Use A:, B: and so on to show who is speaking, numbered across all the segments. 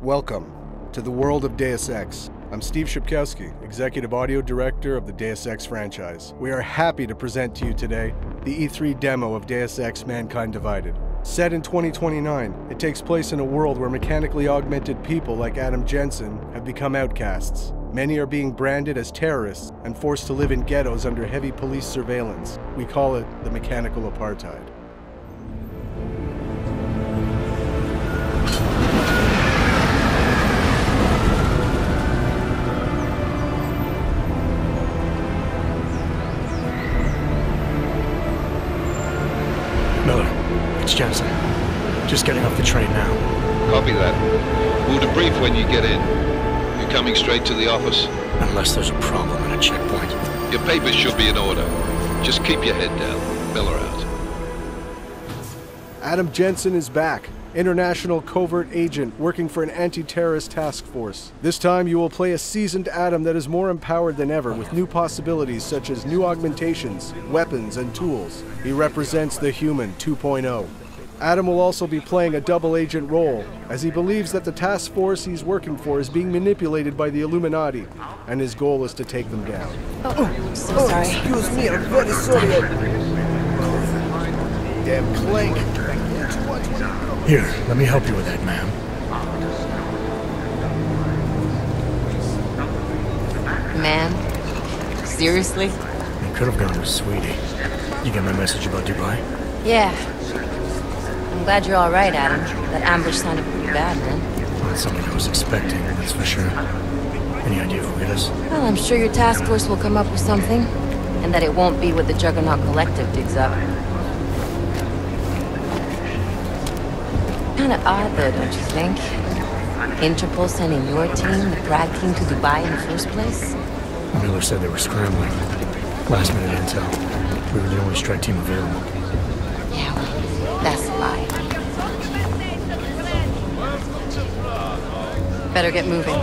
A: Welcome to the world of Deus Ex. I'm Steve Shipkowski, Executive Audio Director of the Deus Ex franchise. We are happy to present to you today the E3 demo of Deus Ex Mankind Divided. Set in 2029, it takes place in a world where mechanically augmented people like Adam Jensen have become outcasts. Many are being branded as terrorists and forced to live in ghettos under heavy police surveillance. We call it the mechanical apartheid.
B: It's Jensen. Just getting off the train now.
C: Copy that. We'll debrief when you get in. You coming straight to the office?
B: Unless there's a problem at a checkpoint.
C: Your papers should be in order. Just keep your head down. Miller out.
A: Adam Jensen is back. International covert agent working for an anti-terrorist task force. This time you will play a seasoned Adam that is more empowered than ever with new possibilities such as new augmentations, weapons, and tools. He represents the Human 2.0. Adam will also be playing a double agent role, as he believes that the task force he's working for is being manipulated by the Illuminati, and his goal is to take them down.
D: So sorry.
A: Excuse me, I'm very sorry. Damn clank.
B: Here, let me help you with that, ma'am.
D: Ma'am? Seriously?
B: You could have gone with Sweetie. You get my message about Dubai?
D: Yeah. I'm glad you're all right, Adam. That ambush sounded pretty bad, man.
B: Not something I was expecting, that's for sure. Any idea who it is?
D: Well, I'm sure your task force will come up with something. And that it won't be what the Juggernaut Collective digs up. Kinda odd though, don't you think? Interpol sending your team, the Prague team, to Dubai in the first place?
B: Miller said they were scrambling. Last minute intel. We were the only strike team available.
D: Yeah, well, that's a lie. Better get moving.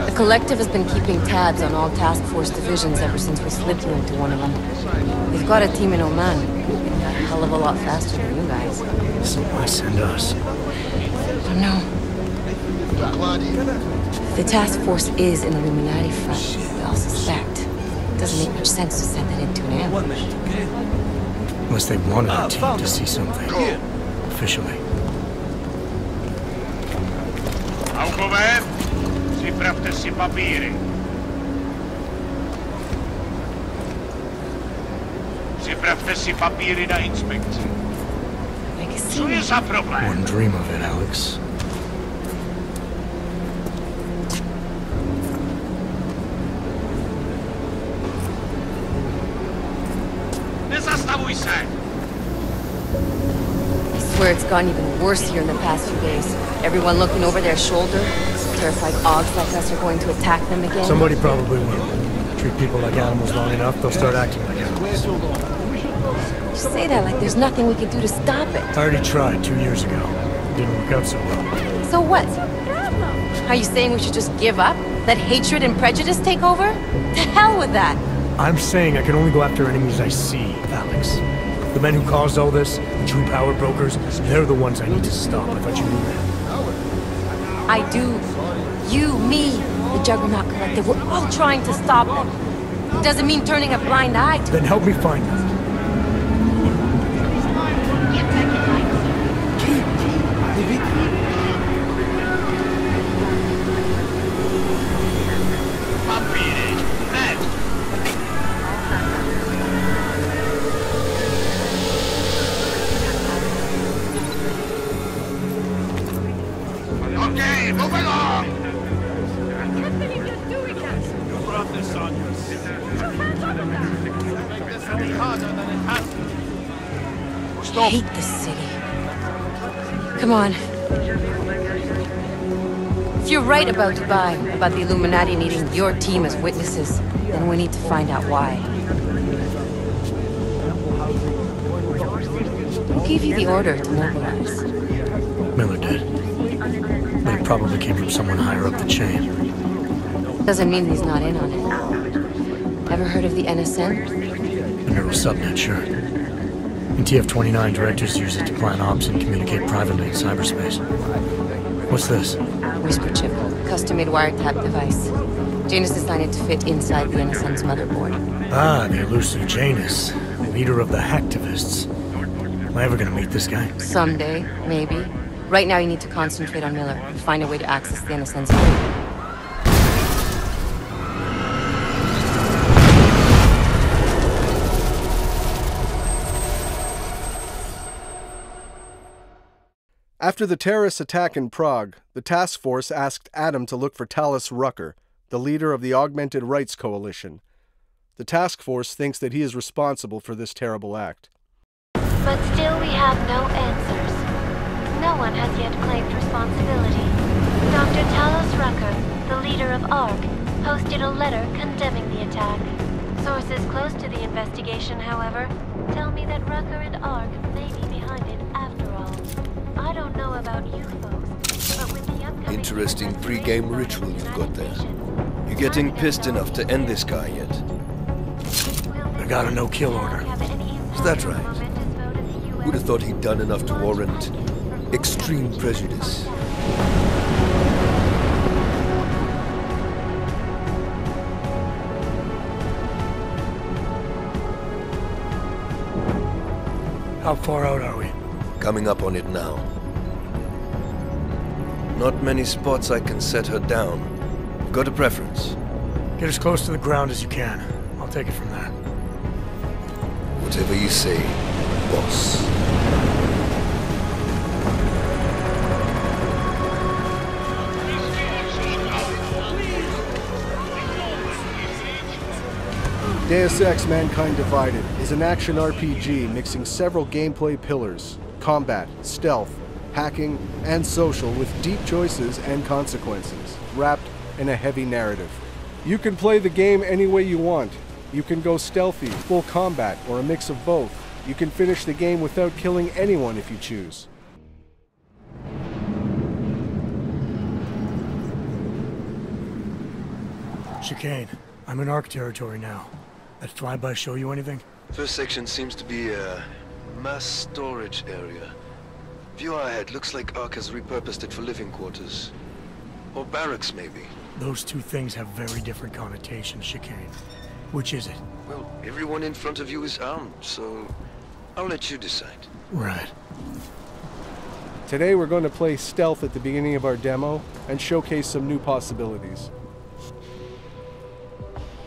D: The Collective has been keeping tabs on all task force divisions ever since we slipped you into one of them. We've got a team in Oman. A hell of a lot faster than you guys.
B: So why send us?
D: I don't know. If the task force is an Illuminati front, we all suspect. It doesn't make much sense to send it into an ambush.
B: Unless they wanted our team to see something. Officially.
E: Alcover, připravte si papíry. Připravte si papíry na inspekci. Co je za problém?
B: Wouldn't dream of it, Alex.
E: Nezastavuj se!
D: I swear it's gotten even worse here in the past few days. Everyone looking over their shoulder. Terrified Augs like us are going to attack them again.
B: Somebody probably will. Treat people like animals long enough, they'll start acting like animals.
D: You say that like there's nothing we can do to stop it.
B: I already tried 2 years ago. Didn't work out so well.
D: So what? Are you saying we should just give up? Let hatred and prejudice take over? To hell with that!
B: I'm saying I can only go after enemies I see, Alex. The men who caused all this, the true power brokers, they're the ones I need to stop. I thought you knew that.
D: I do. You, me, the Juggernaut Collective, we're all trying to stop them. It doesn't mean turning a blind eye to
B: Then help me find them.
E: Okay, move along! You brought this on
D: I hate this city. Come on. If you're right about Dubai, about the Illuminati needing your team as witnesses, then we need to find out why. Who gave you the order to mobilize?
B: Miller did. But it probably came from someone higher up the chain.
D: Doesn't mean he's not in on it. Ever heard of the NSN?
B: The neural subnet, sure. In TF-29, directors use it to plan ops and communicate privately in cyberspace. What's this?
D: Whisper chip, custom-made wiretap device. Janus designed it to fit inside the NSN's motherboard.
B: Ah, the elusive Janus, leader of the hacktivists. Am I ever gonna meet this guy?
D: Someday, maybe. Right now you need to concentrate on Miller and find a way to access the NSN's phone.
A: After the terrorist attack in Prague, the task force asked Adam to look for Talos Rucker, the leader of the Augmented Rights Coalition. The task force thinks that he is responsible for this terrible act.
F: But still we have no answers. No one has yet claimed responsibility. Dr. Talos Rucker, the leader of ARC, posted a letter condemning the attack. Sources close to the investigation, however, tell me that Rucker and ARC may be behind it after all. I don't know about you folks, but with the upcoming...
G: Interesting pre-game ritual you've got there. You getting pissed enough to end this guy yet?
B: I got a no-kill order.
G: Is that right? Would have thought he'd done enough to warrant extreme prejudice.
B: How far out are we?
G: Coming up on it now. Not many spots I can set her down. Got a preference?
B: Get as close to the ground as you can. I'll take it from there.
G: Whatever you say, boss.
A: Deus Ex: Mankind Divided is an action RPG mixing several gameplay pillars: combat, stealth, hacking, and social, with deep choices and consequences, wrapped in a heavy narrative. You can play the game any way you want. You can go stealthy, full combat, or a mix of both. You can finish the game without killing anyone if you choose.
B: Chicane, I'm in ARC territory now. That flyby show you anything?
G: First section seems to be a mass storage area. View ahead looks like ARC has repurposed it for living quarters. Or barracks, maybe.
B: Those two things have very different connotations, Chicane. Which is it?
G: Well, everyone in front of you is armed, so I'll let you decide.
B: Right.
A: Today we're going to play stealth at the beginning of our demo and showcase some new possibilities.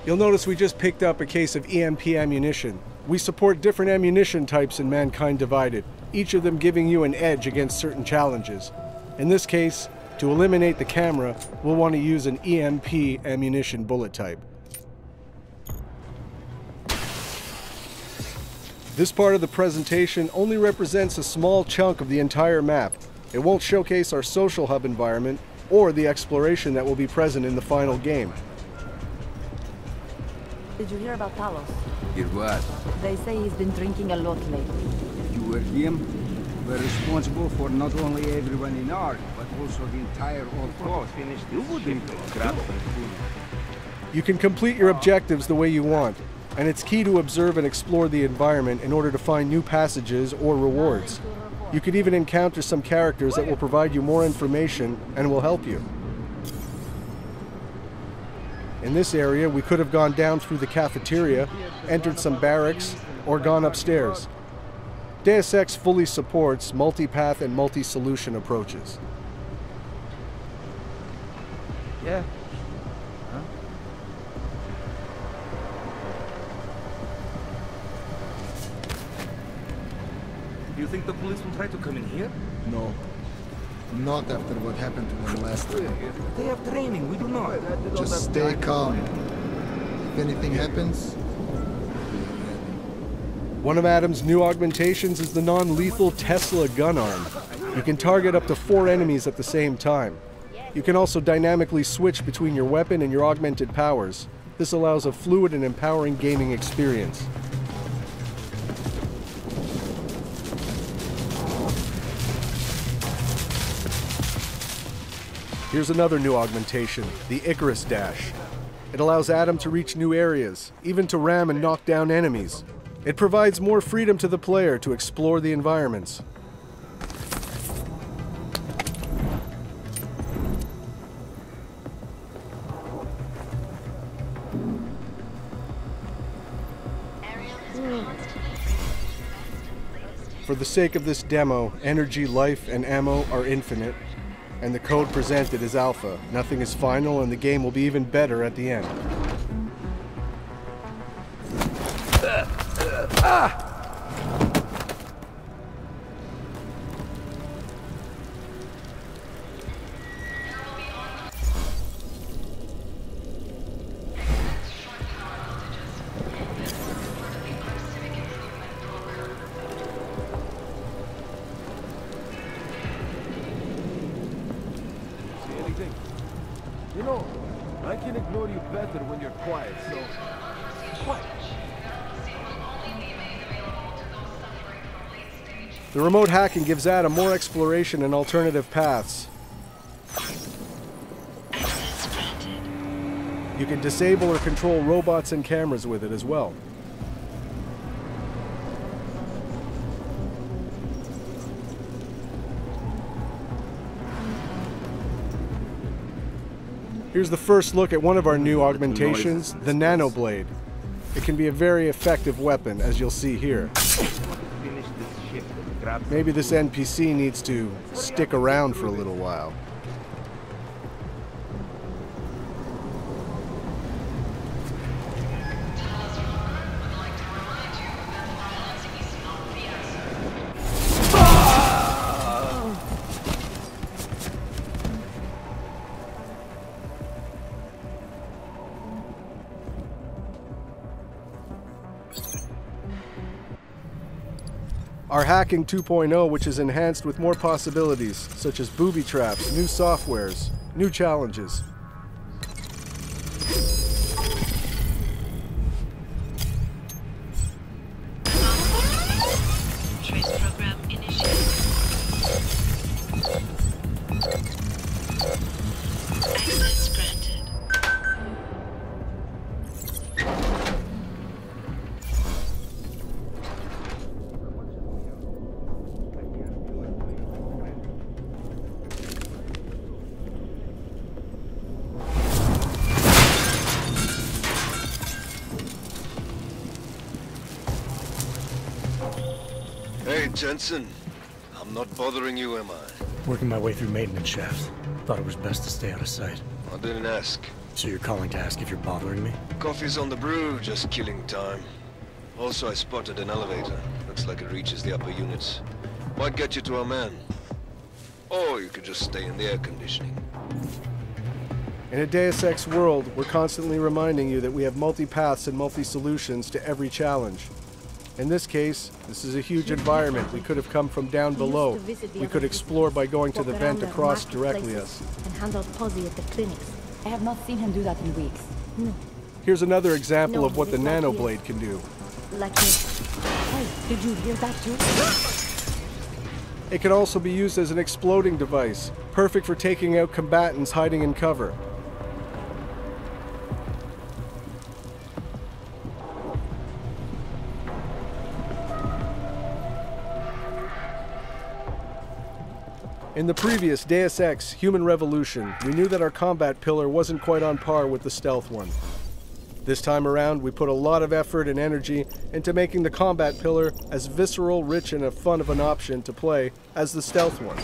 A: You'll notice we just picked up a case of EMP ammunition. We support different ammunition types in Mankind Divided, each of them giving you an edge against certain challenges. In this case, to eliminate the camera, we'll want to use an EMP ammunition bullet type. This part of the presentation only represents a small chunk of the entire map. It won't showcase our social hub environment or the exploration that will be present in the final game.
H: Did you hear about Talos?
I: Hear what?
H: They say he's been drinking a lot lately.
I: You were him? We're responsible for not only everyone in ARC, but also the entire old coast. You wouldn't grab them.
A: You can complete your objectives the way you want, and it's key to observe and explore the environment in order to find new passages or rewards. You could even encounter some characters that will provide you more information and will help you. In this area, we could have gone down through the cafeteria, entered some barracks, or gone upstairs. Deus Ex fully supports multi-path and multi-solution approaches.
I: Yeah. Huh?
J: Do you think the police will try to come in here?
K: No. Not after what happened to them last time.
J: They have training, we do not.
K: Just stay calm. If anything happens...
A: One of Adam's new augmentations is the non-lethal Tesla gun arm. You can target up to 4 enemies at the same time. You can also dynamically switch between your weapon and your augmented powers. This allows a fluid and empowering gaming experience. Here's another new augmentation, the Icarus Dash. It allows Adam to reach new areas, even to ram and knock down enemies. It provides more freedom to the player to explore the environments. For the sake of this demo, energy, life, and ammo are infinite, and the code presented is alpha. Nothing is final, and the game will be even better at the end.
L: You know, I can ignore you better when you're quiet, so... Quiet.
A: The remote hacking gives Adam more exploration and alternative paths. You can disable or control robots and cameras with it as well. Here's the first look at one of our new augmentations, the Nanoblade. It can be a very effective weapon, as you'll see here. Maybe this NPC needs to stick around for a little while. Our Hacking 2.0, which is enhanced with more possibilities, such as booby traps, new softwares, new challenges.
M: Trace program initiated. Access granted.
G: Hey, Jensen. I'm not bothering you, am I?
B: Working my way through maintenance shafts. Thought it was best to stay out of sight.
G: I didn't ask.
B: So you're calling to ask if you're bothering me?
G: Coffee's on the brew, just killing time. Also, I spotted an elevator. Looks like it reaches the upper units. Might get you to our man. Or you could just stay in the air conditioning.
A: In a Deus Ex world, we're constantly reminding you that we have multi-paths and multi-solutions to every challenge. In this case, this is a huge environment. We could have come from down below. We could explore by going to the vent across directly us.
H: And handle Posy at the clinics. I have not seen him do that in weeks. No.
A: Here's another example of what the Nanoblade can do.
H: Like this. Hey, did you hear that too?
A: It can also be used as an exploding device, perfect for taking out combatants hiding in cover. In the previous Deus Ex Human Revolution, we knew that our combat pillar wasn't quite on par with the stealth one. This time around, we put a lot of effort and energy into making the combat pillar as visceral, rich, and fun of an option to play as the stealth one.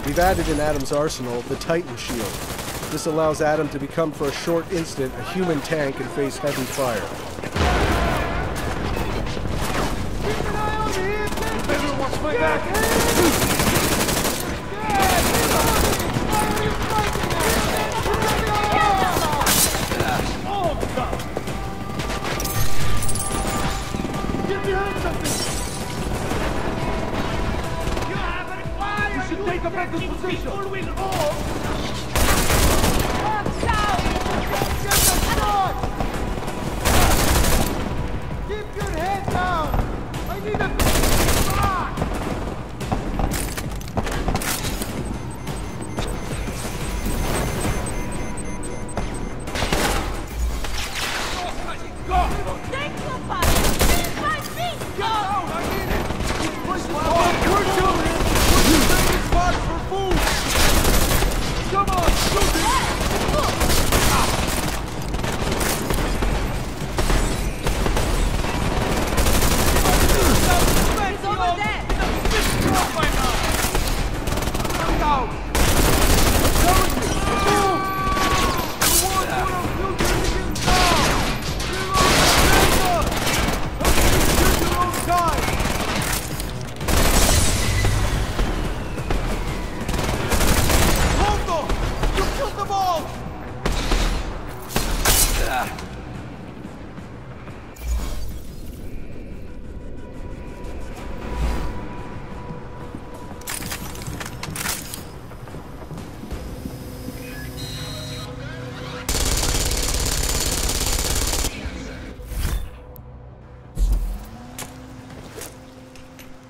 A: We've added in Adam's arsenal the Titan Shield. This allows Adam to become for a short instant a human tank and face heavy fire.
L: Everyone watch my back! Take a better position! People will all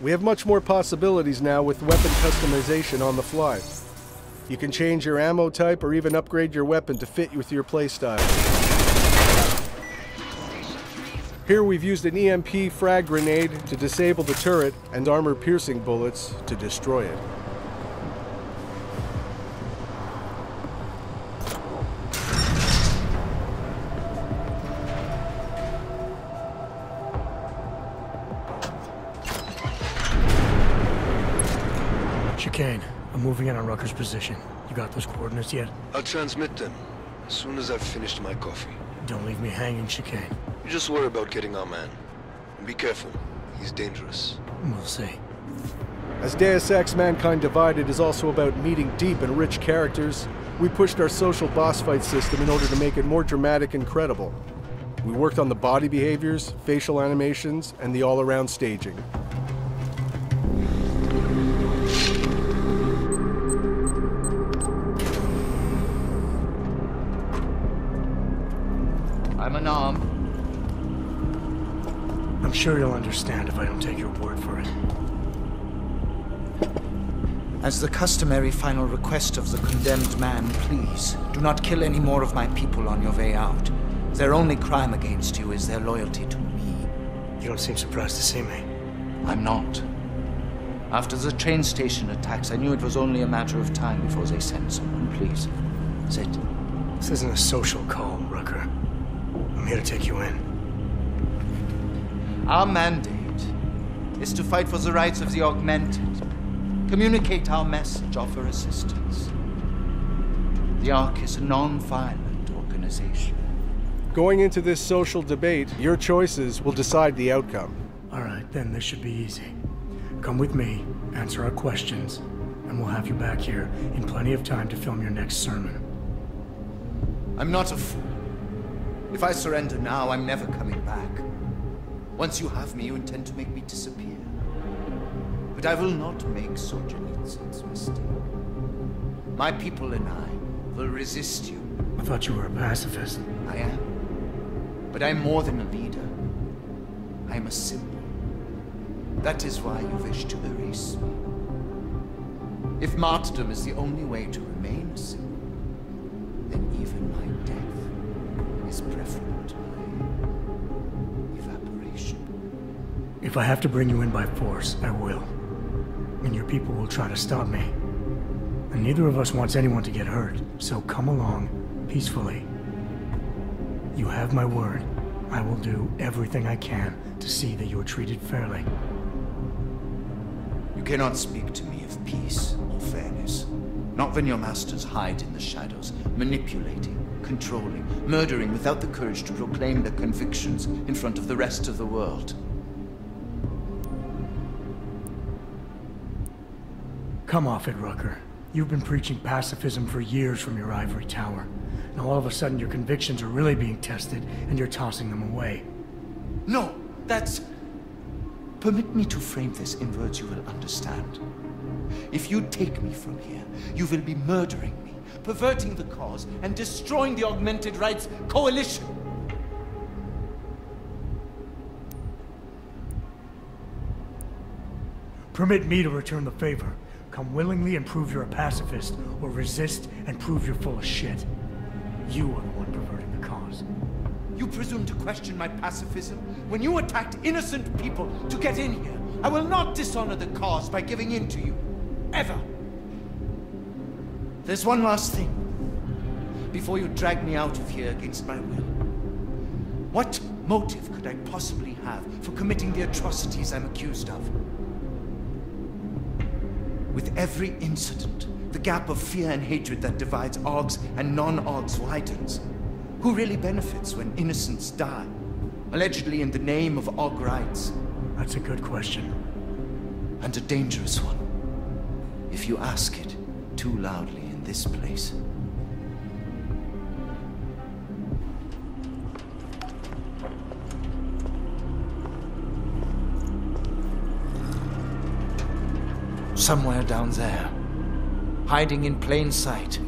A: We have much more possibilities now with weapon customization on the fly. You can change your ammo type or even upgrade your weapon to fit with your playstyle. Here we've used an EMP frag grenade to disable the turret and armor-piercing bullets to destroy it.
B: Chicane, I'm moving in on Rucker's position. You got those coordinates yet?
G: I'll transmit them as soon as I've finished my coffee.
B: Don't leave me hanging, Chicane.
G: You just worry about getting our man. And be careful. He's dangerous.
B: We'll see.
A: As Deus Ex Mankind Divided is also about meeting deep and rich characters, we pushed our social boss fight system in order to make it more dramatic and credible. We worked on the body behaviors, facial animations, and the all-around staging.
N: I'm unarmed.
B: I'm sure you'll understand if I don't take your word for it.
N: As the customary final request of the condemned man, please, do not kill any more of my people on your way out. Their only crime against you is their loyalty to me.
B: You don't seem surprised to see me.
N: I'm not. After the train station attacks, I knew it was only a matter of time before they sent someone. Please, sit.
B: This isn't a social call, Rucker. I'm here to take you in.
N: Our mandate is to fight for the rights of the augmented. Communicate our message, offer assistance. The Ark is a non-violent organization.
A: Going into this social debate, your choices will decide the outcome.
B: All right, then this should be easy. Come with me, answer our questions, and we'll have you back here in plenty of time to film your next sermon.
N: I'm not a fool. If I surrender now, I'm never coming back. Once you have me, you intend to make me disappear. But I will not make Solzhenitsyn's mistake. My people and I will resist you.
B: I thought you were a pacifist.
N: I am. But I'm more than a leader. I am a symbol. That is why you wish to erase me. If martyrdom is the only way to remain a symbol, then even my death is preferable to my evaporation.
B: If I have to bring you in by force, I will. And your people will try to stop me. And neither of us wants anyone to get hurt, so come along, peacefully. You have my word. I will do everything I can to see that you are treated fairly.
N: You cannot speak to me of peace or fairness. Not when your masters hide in the shadows, manipulating, controlling, murdering without the courage to proclaim their convictions in front of the rest of the world.
B: Come off it, Rucker. You've been preaching pacifism for years from your ivory tower. Now all of a sudden your convictions are really being tested and you're tossing them away.
N: No, that's... Permit me to frame this in words you will understand. If you take me from here, you will be murdering me, perverting the cause, and destroying the Augmented Rights Coalition.
B: Permit me to return the favor. Come willingly and prove you're a pacifist, or resist and prove you're full of shit. You are the one perverting the cause.
N: You presume to question my pacifism when you attacked innocent people to get in here. I will not dishonor the cause by giving in to you. Ever. There's one last thing. Before you drag me out of here against my will. What motive could I possibly have for committing the atrocities I'm accused of? With every incident, the gap of fear and hatred that divides Augs and non-Augs widens. Who really benefits when innocents die? Allegedly in the name of Aug rights.
B: That's a good question.
N: And a dangerous one. If you ask it too loudly in this place. Somewhere down there, hiding in plain sight,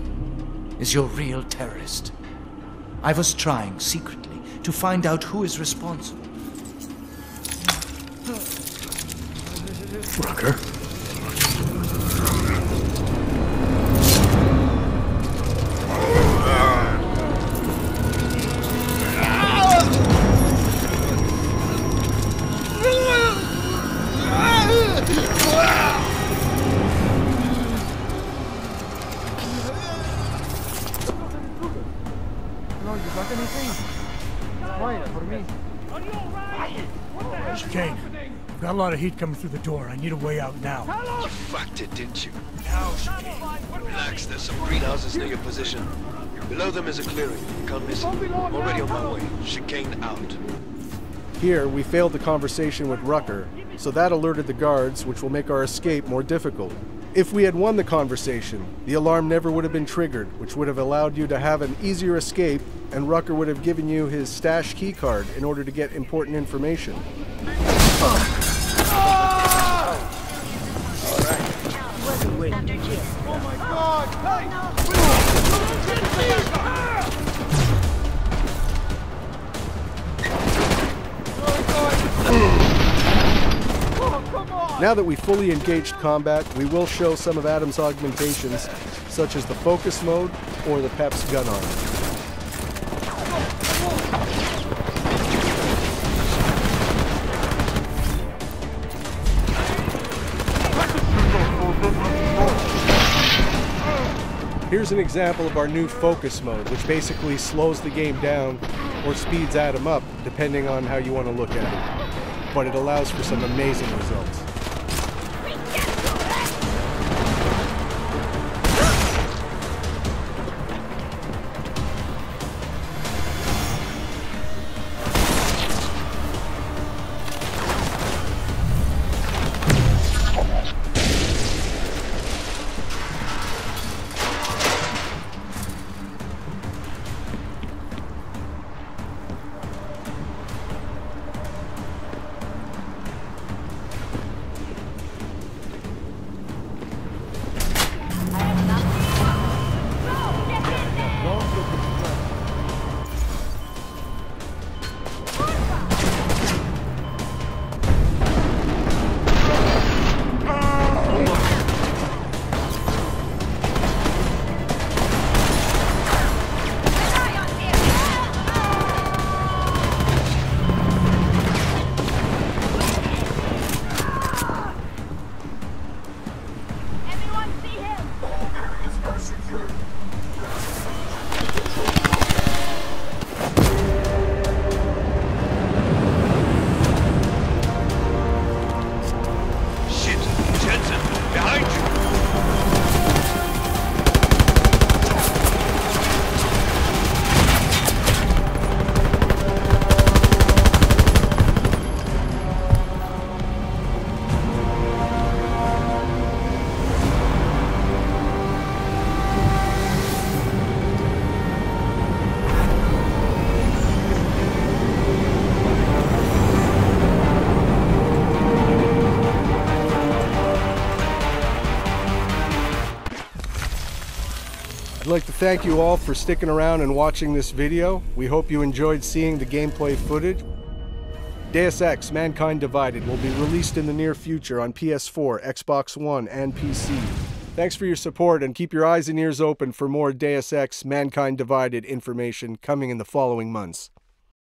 N: is your real terrorist. I was trying secretly to find out who is responsible.
B: Rucker? Chicane, I've got a lot of heat coming through the door. I need a way out now.
G: You fucked it, didn't you? Now, Chicane. Relax, there's some greenhouses near your position. Below them is a clearing. Can't miss it. Already on my way. Chicane out.
A: Here, we failed the conversation with Rucker, so that alerted the guards, which will make our escape more difficult. If we had won the conversation, the alarm never would have been triggered, which would have allowed you to have an easier escape, and Rucker would have given you his stash keycard in order to get important information. Now that we fully engaged combat, we will show some of Adam's augmentations, such as the focus mode or the Pep's gun arm. Here's an example of our new focus mode, which basically slows the game down or speeds Adam up, depending on how you want to look at it. But it allows for some amazing results. I'd like to thank you all for sticking around and watching this video. We hope you enjoyed seeing the gameplay footage. Deus Ex: Mankind Divided will be released in the near future on PS4, Xbox One, and PC. Thanks for your support, and keep your eyes and ears open for more Deus Ex: Mankind Divided information coming in the following months.